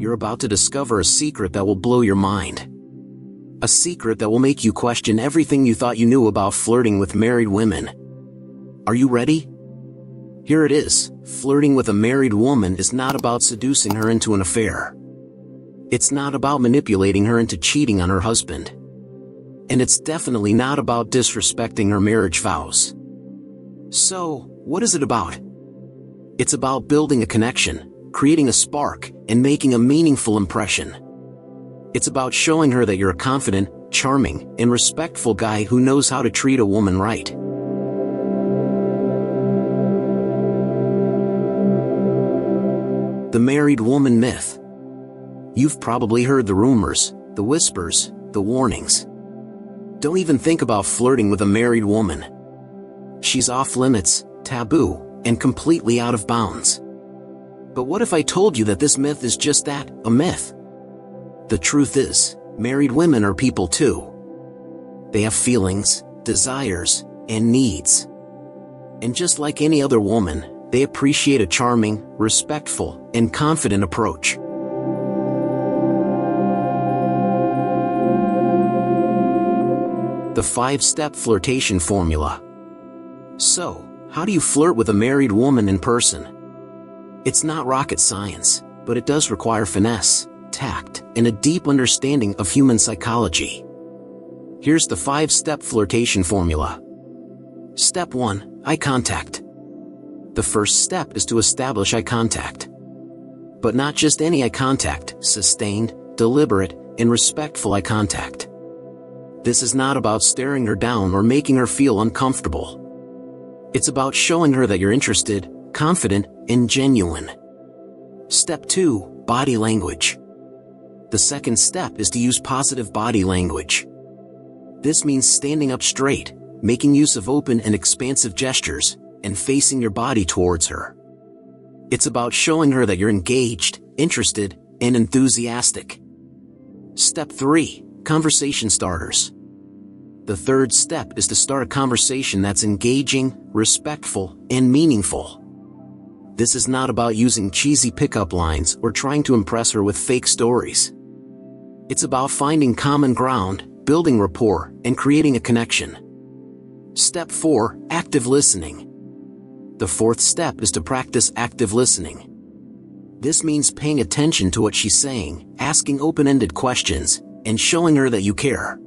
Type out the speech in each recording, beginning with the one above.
You're about to discover a secret that will blow your mind. A secret that will make you question everything you thought you knew about flirting with married women. Are you ready? Here it is. Flirting with a married woman is not about seducing her into an affair. It's not about manipulating her into cheating on her husband. And it's definitely not about disrespecting her marriage vows. So, what is it about? It's about building a connection, creating a spark, and making a meaningful impression. It's about showing her that you're a confident, charming, and respectful guy who knows how to treat a woman right. The married woman myth. You've probably heard the rumors, the whispers, the warnings. Don't even think about flirting with a married woman. She's off limits, taboo, and completely out of bounds. But what if I told you that this myth is just that, a myth? The truth is, married women are people too. They have feelings, desires, and needs. And just like any other woman, they appreciate a charming, respectful, and confident approach. The 5-step flirtation formula. So, how do you flirt with a married woman in person? It's not rocket science, but it does require finesse, tact, and a deep understanding of human psychology. Here's the 5-step flirtation formula. Step 1. Eye contact. The first step is to establish eye contact. But not just any eye contact, sustained, deliberate, and respectful eye contact. This is not about staring her down or making her feel uncomfortable. It's about showing her that you're interested, confident, and genuine. Step 2. Body language. The second step is to use positive body language. This means standing up straight, making use of open and expansive gestures, and facing your body towards her. It's about showing her that you're engaged, interested, and enthusiastic. Step 3. Conversation starters. The third step is to start a conversation that's engaging, respectful, and meaningful. This is not about using cheesy pickup lines or trying to impress her with fake stories. It's about finding common ground, building rapport, and creating a connection. Step 4. Active listening. The fourth step is to practice active listening. This means paying attention to what she's saying, asking open-ended questions, and showing her that you care.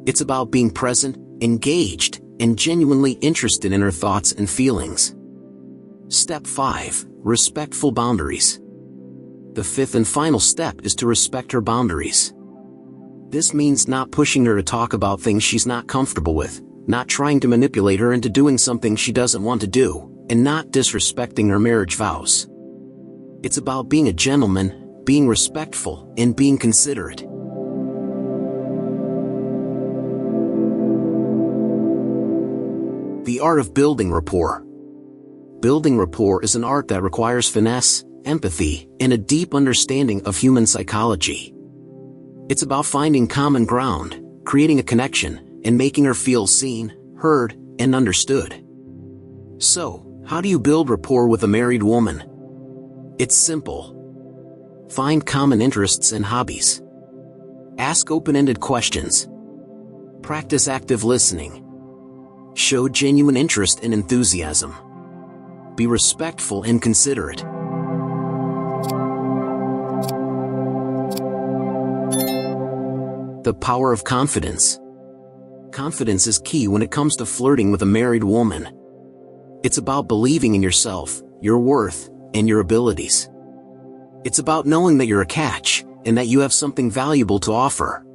It's about being present, engaged, and genuinely interested in her thoughts and feelings. Step 5. Respectful boundaries. The fifth and final step is to respect her boundaries. This means not pushing her to talk about things she's not comfortable with, not trying to manipulate her into doing something she doesn't want to do, and not disrespecting her marriage vows. It's about being a gentleman, being respectful, and being considerate. The art of building rapport. Building rapport is an art that requires finesse, empathy, and a deep understanding of human psychology. It's about finding common ground, creating a connection, and making her feel seen, heard, and understood. So, how do you build rapport with a married woman? It's simple. Find common interests and hobbies. Ask open-ended questions. Practice active listening. Show genuine interest and enthusiasm. Be respectful and considerate. The power of confidence. Confidence is key when it comes to flirting with a married woman. It's about believing in yourself, your worth, and your abilities. It's about knowing that you're a catch, and that you have something valuable to offer.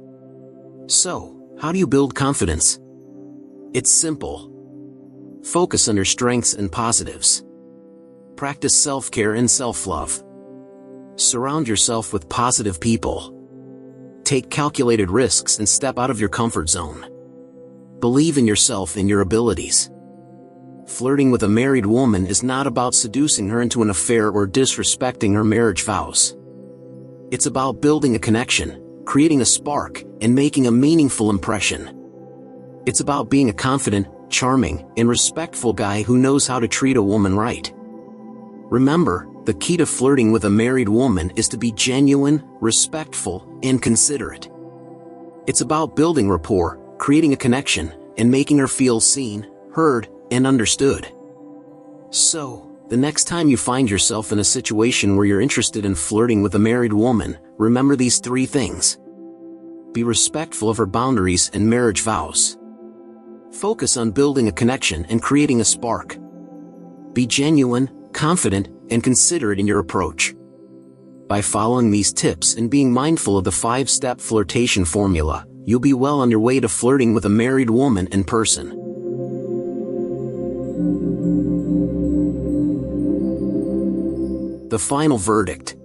So, how do you build confidence? It's simple. Focus on your strengths and positives. Practice self-care and self-love. Surround yourself with positive people. Take calculated risks and step out of your comfort zone. Believe in yourself and your abilities. Flirting with a married woman is not about seducing her into an affair or disrespecting her marriage vows. It's about building a connection, creating a spark, and making a meaningful impression. It's about being a confident, charming, and respectful guy who knows how to treat a woman right. Remember, The key to flirting with a married woman is to be genuine, respectful, and considerate. It's about building rapport, creating a connection, and making her feel seen, heard, and understood. So, the next time you find yourself in a situation where you're interested in flirting with a married woman, remember these 3 things. Be respectful of her boundaries and marriage vows. Focus on building a connection and creating a spark. Be genuine, confident, and considerate in your approach. By following these tips and being mindful of the 5-step flirtation formula, you'll be well on your way to flirting with a married woman in person. The final verdict.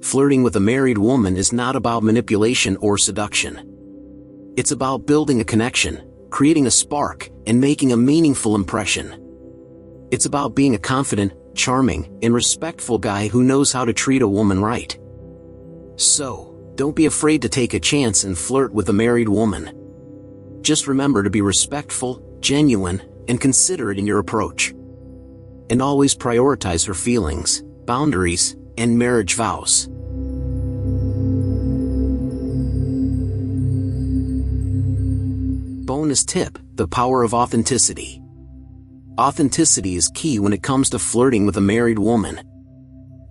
Flirting with a married woman is not about manipulation or seduction. It's about building a connection, creating a spark, and making a meaningful impression. It's about being a confident, charming, and respectful guy who knows how to treat a woman right. So, don't be afraid to take a chance and flirt with a married woman. Just remember to be respectful, genuine, and considerate in your approach. And always prioritize her feelings, boundaries, and marriage vows. Bonus tip: the power of authenticity. Authenticity is key when it comes to flirting with a married woman.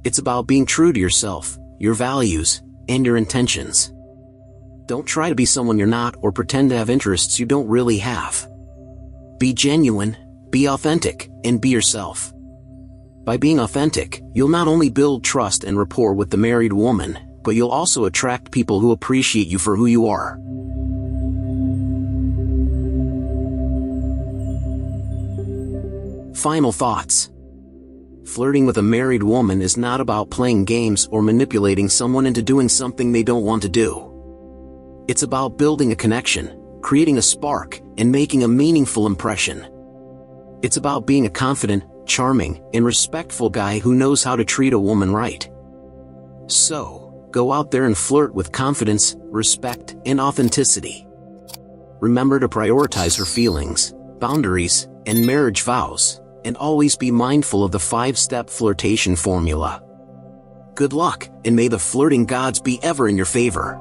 It's about being true to yourself, your values, and your intentions. Don't try to be someone you're not or pretend to have interests you don't really have. Be genuine, be authentic, and be yourself. By being authentic, you'll not only build trust and rapport with the married woman, but you'll also attract people who appreciate you for who you are. Final thoughts. Flirting with a married woman is not about playing games or manipulating someone into doing something they don't want to do. It's about building a connection, creating a spark, and making a meaningful impression. It's about being a confident, charming, and respectful guy who knows how to treat a woman right. So, go out there and flirt with confidence, respect, and authenticity. Remember to prioritize her feelings, boundaries, and marriage vows, and always be mindful of the 5-step flirtation formula. Good luck, and may the flirting gods be ever in your favor.